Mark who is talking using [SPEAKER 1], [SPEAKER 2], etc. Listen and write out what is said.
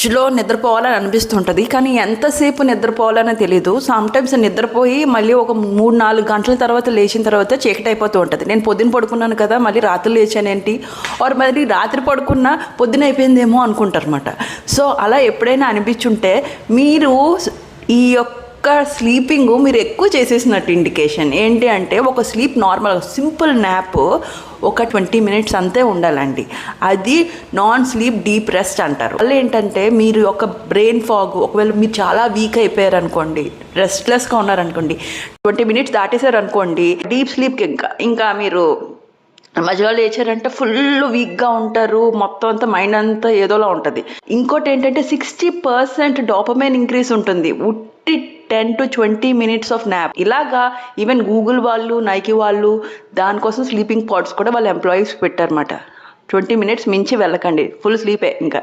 [SPEAKER 1] మధ్యలో నిద్రపోవాలని అనిపిస్తుంటుంది, కానీ ఎంతసేపు నిద్రపోవాలని తెలీదు. సమ్టైమ్స్ నిద్రపోయి మళ్ళీ ఒక 3-4 గంటల తర్వాత లేచిన తర్వాత చీకటి అయిపోతూ ఉంటుంది. నేను పొద్దున పడుకున్నాను కదా, మళ్ళీ రాత్రి లేచానేంటి, ఆర్ మళ్ళీ రాత్రి పడుకున్నా పొద్దున అయిపోయిందేమో అనుకుంటారన్నమాట. సో అలా ఎప్పుడైనా అనిపించుంటే మీరు ఈ స్లీపింగ్ మీరు ఎక్కువ చేసేసినట్టు ఇండికేషన్. ఏంటి అంటే ఒక స్లీప్ నార్మల్ సింపుల్ న్యాప్ ఒక 20 మినిట్స్ అంతే ఉండాలండి. అది నాన్ స్లీప్ డీప్ రెస్ట్ అంటారు. వల్ల ఏంటంటే మీరు ఒక బ్రెయిన్ ఫాగ్, ఒకవేళ మీరు చాలా వీక్ అయిపోయారు అనుకోండి, రెస్ట్లెస్గా ఉన్నారనుకోండి, 20 మినిట్స్ దాటేశారు అనుకోండి, డీప్ స్లీప్కి ఇంకా మీరు మధ్యలో లేచారంటే ఫుల్ వీక్గా ఉంటారు, మొత్తం అంతా మైండ్ అంతా ఏదోలా ఉంటుంది. ఇంకోటి ఏంటంటే 60% డోపమైన్ ఇంక్రీజ్ ఉంటుంది 10 to 20 మినిట్స్ ఆఫ్ న్యాప్. ఇలాగా ఈవెన్ గూగుల్ వాళ్ళు, నైకీ వాళ్ళు దానికోసం స్లీపింగ్ పాడ్స్ కూడా వాళ్ళ ఎంప్లాయీస్ పెట్టారన్నమాట. 20 మినిట్స్ మించి వెళ్ళకండి, ఫుల్ స్లీపే ఇంకా.